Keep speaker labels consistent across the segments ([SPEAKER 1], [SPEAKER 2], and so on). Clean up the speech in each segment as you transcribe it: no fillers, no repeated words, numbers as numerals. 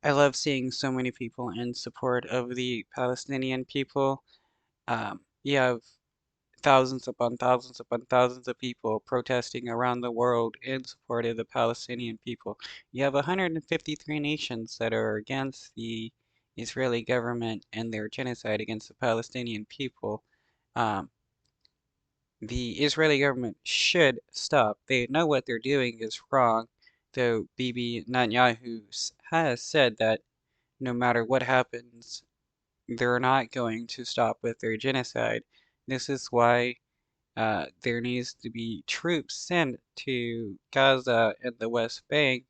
[SPEAKER 1] I love seeing so many people in support of the Palestinian people. You have thousands upon thousands of people protesting around the world in support of the Palestinian people. You have 153 nations that are against the Israeli government and their genocide against the Palestinian people. Um, the Israeli government should stop. They know what they're doing is wrong, though Bibi Netanyahu has said that no matter what happens, they're not going to stop with their genocide. This is why there needs to be troops sent to Gaza and the West Bank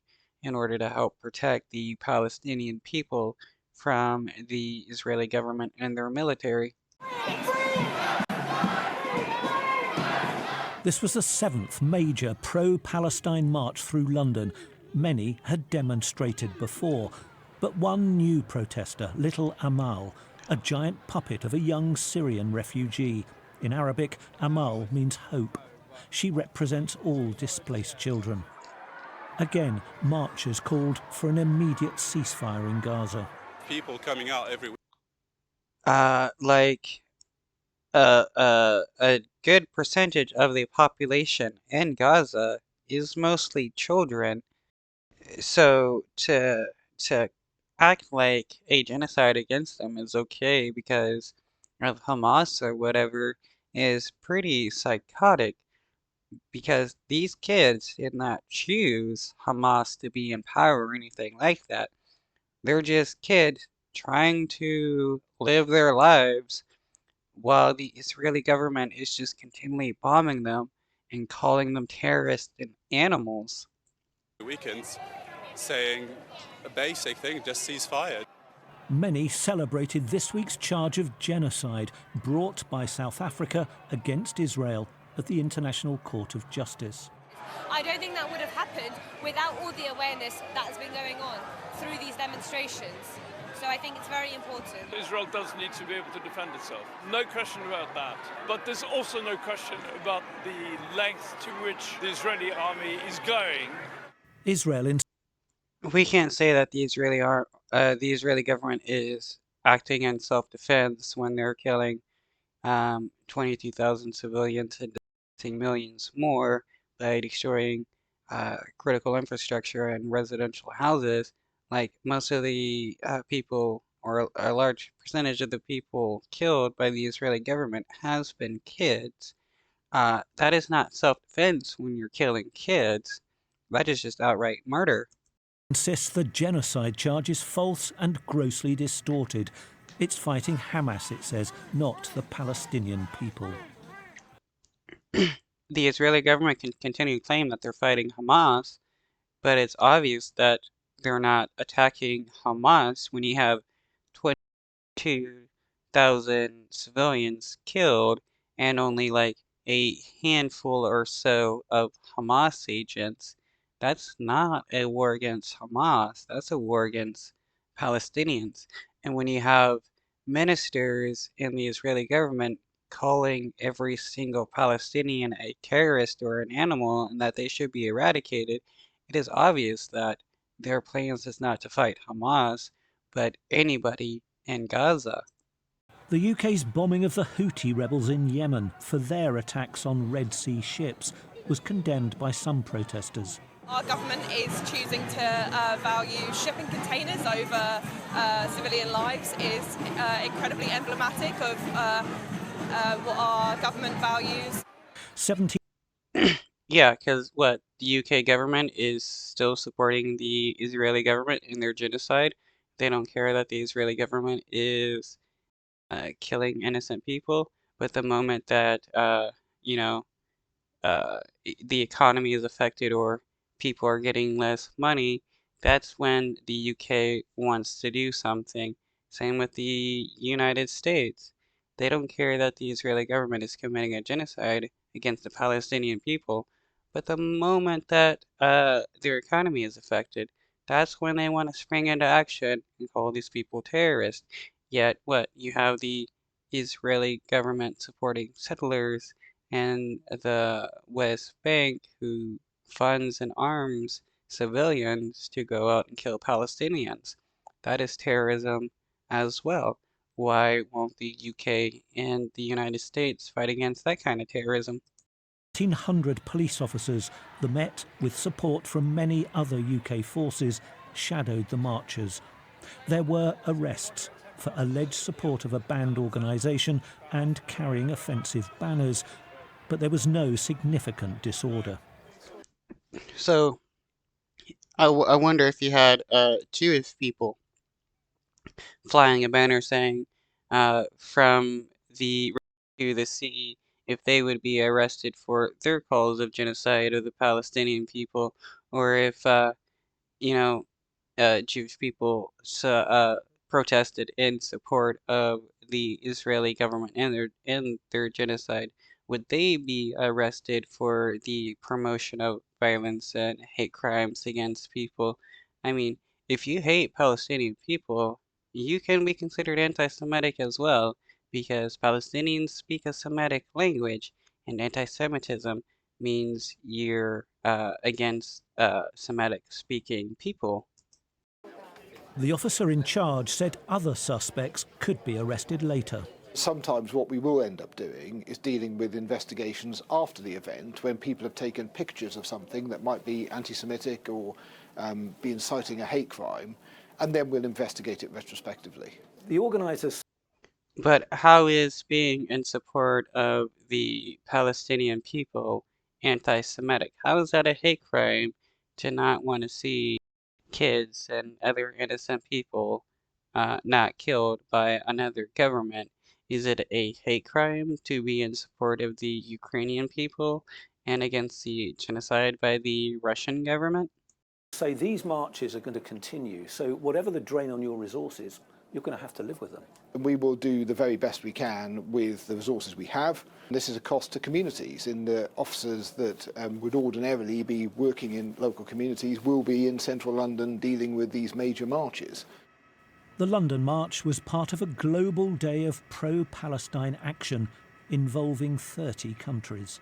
[SPEAKER 1] in order to help protect the Palestinian people from the Israeli government and their military.
[SPEAKER 2] This was the seventh major pro-Palestine march through London. Many had demonstrated before, but one new protester, Little Amal, a giant puppet of a young Syrian refugee. In Arabic, Amal means hope. She represents all displaced children. Again, marchers called for an immediate ceasefire in Gaza.
[SPEAKER 3] People coming out every week.
[SPEAKER 1] Like a good percentage of the population in Gaza is mostly children. So to act like a genocide against them is okay because of Hamas or whatever is pretty psychotic because these kids did not choose Hamas to be in power or anything like that. They're just kids trying to live their lives while the Israeli government is just continually bombing them and calling them terrorists and animals.
[SPEAKER 3] Weekends saying a basic thing, just cease fire.
[SPEAKER 2] Many celebrated this week's charge of genocide brought by South Africa against Israel at the International Court of Justice.
[SPEAKER 4] I don't think that would have happened without all the awareness that has been going on through these demonstrations. So I think it's very important.
[SPEAKER 5] Israel does need to be able to defend itself. No question about that. But there's also no question about the length to which the Israeli army is going.
[SPEAKER 2] Israel
[SPEAKER 1] We can't say that the Israeli government is acting in self-defense when they're killing 22,000 civilians and displacing millions more by destroying critical infrastructure and residential houses. Like most of the people, or a large percentage of the people killed by the Israeli government has been kids. That is not self-defense when you're killing kids. That is just outright murder.
[SPEAKER 2] insists the genocide charge is false and grossly distorted. It's fighting Hamas, it says, not the Palestinian people.
[SPEAKER 1] The Israeli government can continue to claim that they're fighting Hamas, but it's obvious that they're not attacking Hamas when you have 22,000 civilians killed and only like a handful or so of Hamas agents. That's not a war against Hamas, that's a war against Palestinians. And when you have ministers in the Israeli government calling every single Palestinian a terrorist or an animal and that they should be eradicated, it is obvious that their plans is not to fight Hamas, but anybody in Gaza.
[SPEAKER 2] The UK's bombing of the Houthi rebels in Yemen for their attacks on Red Sea ships was condemned by some protesters.
[SPEAKER 4] Our government is choosing to value shipping containers over civilian lives is incredibly emblematic of what our government values.
[SPEAKER 2] 17
[SPEAKER 1] Yeah, because what, the UK government is still supporting the Israeli government in their genocide. They don't care that the Israeli government is killing innocent people, but the moment that you know, the economy is affected or people are getting less money, that's when the UK wants to do something. Same with the United States. They don't care that the Israeli government is committing a genocide against the Palestinian people, but the moment that their economy is affected, that's when they want to spring into action and call these people terrorists. Yet, what? You have the Israeli government supporting settlers and the West Bank, who funds and arms civilians to go out and kill Palestinians. That is terrorism as well. Why won't the UK and the United States fight against that kind of terrorism?
[SPEAKER 2] 1,800 police officers, the Met, with support from many other UK forces, shadowed the marchers. There were arrests for alleged support of a banned organisation and carrying offensive banners, but there was no significant disorder.
[SPEAKER 1] So I wonder if you had Jewish people flying a banner saying from the to the sea, if they would be arrested for their calls of genocide of the Palestinian people, or if you know, Jewish people protested in support of the Israeli government and their genocide, would they be arrested for the promotion of violence and hate crimes against people? I mean, if you hate Palestinian people, you can be considered anti-Semitic as well, because Palestinians speak a Semitic language, and anti-Semitism means you're against Semitic speaking people.
[SPEAKER 2] The officer in charge said other suspects could be arrested later.
[SPEAKER 6] Sometimes what we will end up doing is dealing with investigations after the event when people have taken pictures of something that might be anti-Semitic or be inciting a hate crime, and then we'll investigate it retrospectively.
[SPEAKER 2] The organisers.
[SPEAKER 1] But how is being in support of the Palestinian people anti-Semitic? How is that a hate crime to not want to see kids and other innocent people not killed by another government? Is it a hate crime to be in support of the Ukrainian people and against the genocide by the Russian government?
[SPEAKER 2] Say these marches are going to continue, so whatever the drain on your resources, you're going to have to live with them.
[SPEAKER 6] And we will do the very best we can with the resources we have. This is a cost to communities, in the officers that would ordinarily be working in local communities will be in central London dealing with these major marches. The London March was part of a global day of pro-Palestine action involving 30 countries.